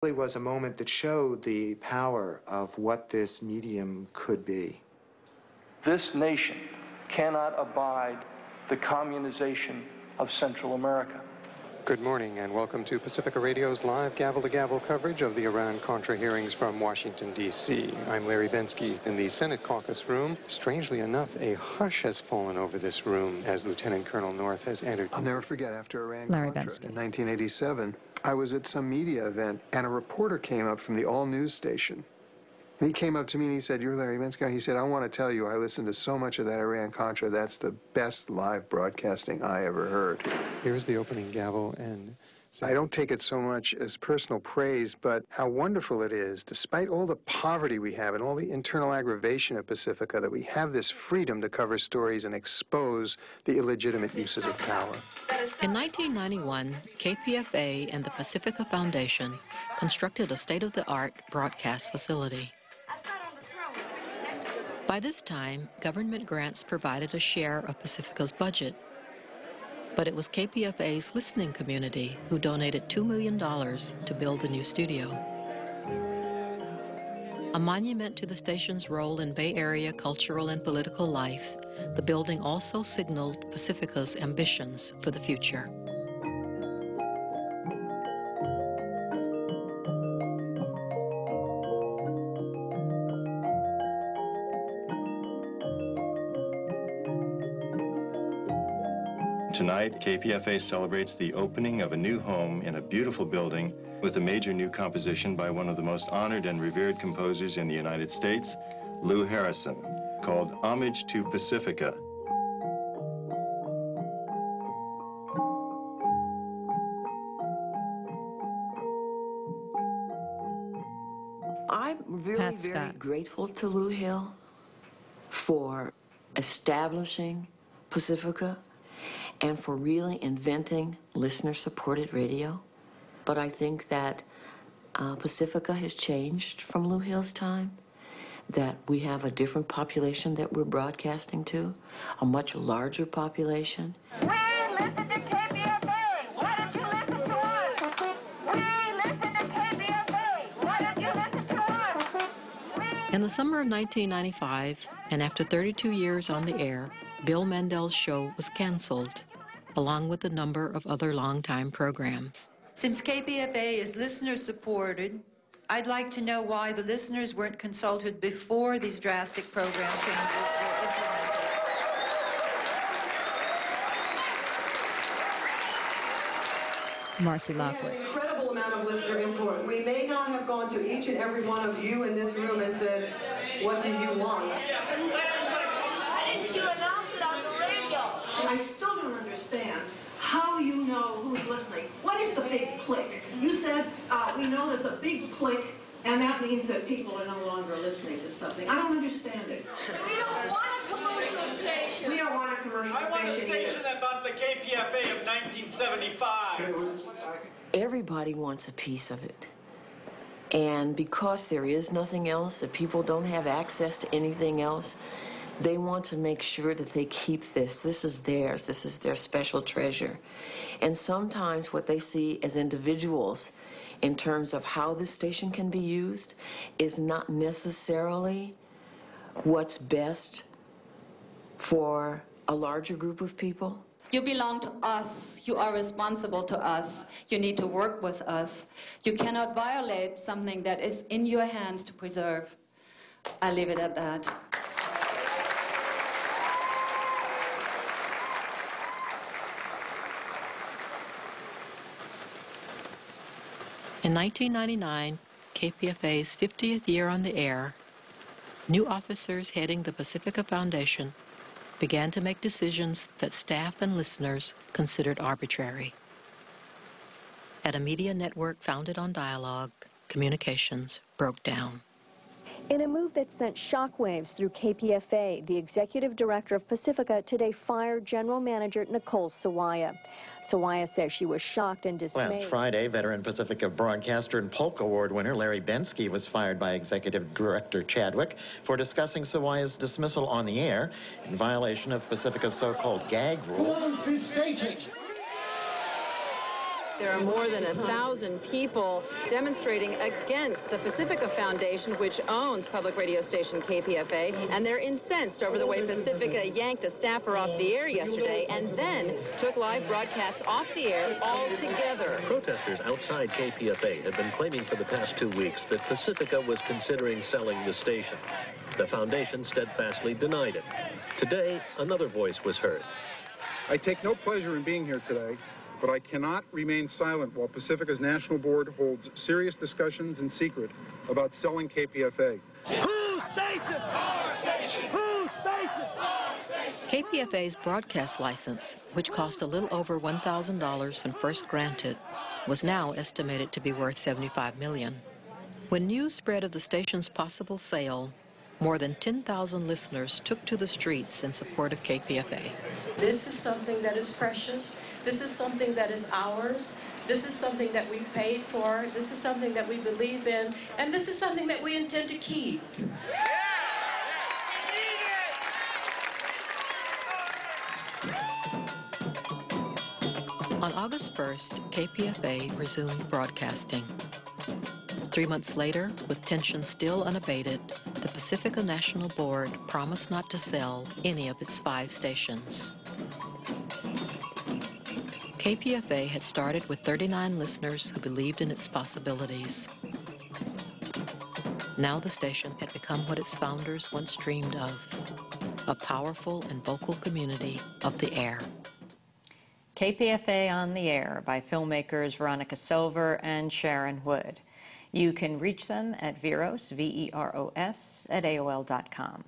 It was a moment that showed the power of what this medium could be. This nation cannot abide the communization of Central America. Good morning and welcome to Pacifica Radio's live gavel-to-gavel coverage of the Iran-Contra hearings from Washington, D.C. I'm Larry Bensky in the Senate caucus room. Strangely enough, a hush has fallen over this room as Lieutenant Colonel North has entered. I'll never forget, after Iran-Contra in 1987, I was at some media event and a reporter came up from the all-news station. And he came up to me and he said, "You're Larry Bensky." He said, "I want to tell you, I listened to so much of that Iran-Contra. That's the best live broadcasting I ever heard." Here's the opening gavel, and I don't take it so much as personal praise, but how wonderful it is, despite all the poverty we have and all the internal aggravation of Pacifica, that we have this freedom to cover stories and expose the illegitimate uses of power. In 1991, KPFA and the Pacifica Foundation constructed a state-of-the-art broadcast facility. By this time, government grants provided a share of Pacifica's budget, but it was KPFA's listening community who donated $2 million to build the new studio. A monument to the station's role in Bay Area cultural and political life, the building also signaled Pacifica's ambitions for the future. Tonight, KPFA celebrates the opening of a new home in a beautiful building with a major new composition by one of the most honored and revered composers in the United States, Lou Harrison, called Homage to Pacifica. I'm very grateful to Lou Hill for establishing Pacifica and for really inventing listener-supported radio. But I think that Pacifica has changed from Lou Hill's time, that we have a different population that we're broadcasting to, a much larger population. We listen to KPFA. Why don't you listen to us? We listen to KPFA. Why don't you listen to us? In the summer of 1995, and after 32 years on the air, Bill Mandel's show was canceled, along with a number of other longtime programs. Since KPFA is listener-supported, I'd like to know why the listeners weren't consulted before these drastic program changes were implemented. Marcy Lockwood. An incredible amount of listener influence. We may not have gone to each and every one of you in this room and said, "What do you want?" Why didn't you announce it on the radio? I still don't understand how you know who's listening. What is the big click? You said, we know there's a big click, and that means that people are no longer listening to something. I don't understand it. We don't want a commercial station. We don't want a commercial station. I want a station about the KPFA of 1975. Everybody wants a piece of it. And because there is nothing else, that people don't have access to anything else, they want to make sure that they keep this. This is theirs. This is their special treasure. And sometimes what they see as individuals in terms of how this station can be used is not necessarily what's best for a larger group of people. You belong to us. You are responsible to us. You need to work with us. You cannot violate something that is in your hands to preserve. I leave it at that. In 1999, KPFA's 50th year on the air, new officers heading the Pacifica Foundation began to make decisions that staff and listeners considered arbitrary. At a media network founded on dialogue, communications broke down. In a move that sent shockwaves through KPFA, the executive director of Pacifica today fired general manager Nicole Sawaya. Sawaya says she was shocked and dismayed. Last Friday, veteran Pacifica broadcaster and Polk Award winner Larry Bensky was fired by executive director Chadwick for discussing Sawaya's dismissal on the air in violation of Pacifica's so-called gag rule. There are more than 1,000 people demonstrating against the Pacifica Foundation, which owns public radio station KPFA, and they're incensed over the way Pacifica yanked a staffer off the air yesterday and then took live broadcasts off the air altogether. Protesters outside KPFA have been claiming for the past 2 weeks that Pacifica was considering selling the station. The foundation steadfastly denied it. Today, another voice was heard. I take no pleasure in being here today, but I cannot remain silent while Pacifica's national board holds serious discussions in secret about selling KPFA. Whose station? Our station. Whose station? Our station. KPFA's broadcast license, which cost a little over $1,000 when first granted, was now estimated to be worth $75 million. When news spread of the station's possible sale, more than 10,000 listeners took to the streets in support of KPFA. This is something that is precious. This is something that is ours. This is something that we paid for. This is something that we believe in. And this is something that we intend to keep. On August 1st, KPFA resumed broadcasting. 3 months later, with tension still unabated, the Pacifica National Board promised not to sell any of its 5 stations. KPFA had started with 39 listeners who believed in its possibilities. Now the station had become what its founders once dreamed of, a powerful and vocal community of the air. KPFA on the Air by filmmakers Veronica Selver and Sharon Wood. You can reach them at Veros, V-E-R-O-S, at AOL.com.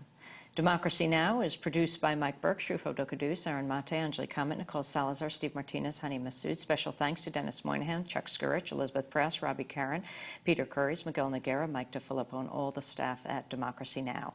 Democracy Now! Is produced by Mike Burke, Shrufo Dokadus, Aaron Mate, Anjali Kamet, Nicole Salazar, Steve Martinez, Hani Massoud. Special thanks to Dennis Moynihan, Chuck Skurich, Elizabeth Press, Robbie Karen, Peter Curries, Miguel Noguera, Mike DeFilippo, and all the staff at Democracy Now!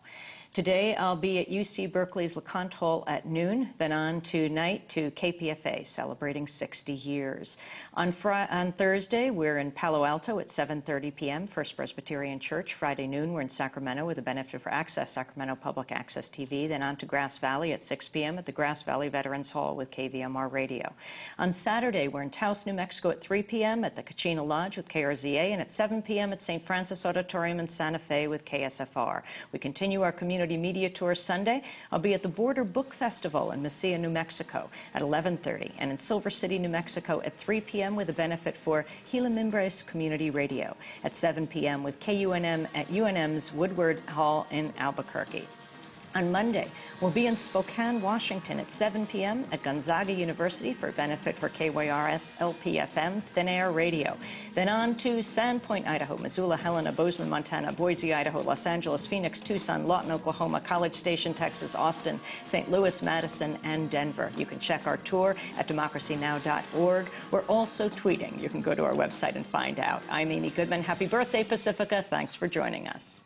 Today, I'll be at UC Berkeley's LeConte Hall at noon, then on tonight to KPFA, celebrating 60 years. On Thursday, we're in Palo Alto at 7:30 p.m., First Presbyterian Church. Friday noon, we're in Sacramento with a benefit for Access Sacramento Public Access TV, then on to Grass Valley at 6 p.m. at the Grass Valley Veterans Hall with KVMR Radio. On Saturday, we're in Taos, New Mexico at 3 p.m. at the Kachina Lodge with KRZA, and at 7 p.m. at St. Francis Auditorium in Santa Fe with KSFR. We continue our community media tour Sunday. I'll be at the Border Book Festival in Mesilla, New Mexico at 11:30, and in Silver City, New Mexico at 3 p.m. with a benefit for Gila Mimbres Community Radio, at 7 p.m. with KUNM at UNM's Woodward Hall in Albuquerque. On Monday, we'll be in Spokane, Washington at 7 p.m. at Gonzaga University for a benefit for KYRS LPFM Thin Air Radio. Then on to Sandpoint, Idaho, Missoula, Helena, Bozeman, Montana, Boise, Idaho, Los Angeles, Phoenix, Tucson, Lawton, Oklahoma, College Station, Texas, Austin, St. Louis, Madison, and Denver. You can check our tour at democracynow.org. We're also tweeting. You can go to our website and find out. I'm Amy Goodman. Happy birthday, Pacifica. Thanks for joining us.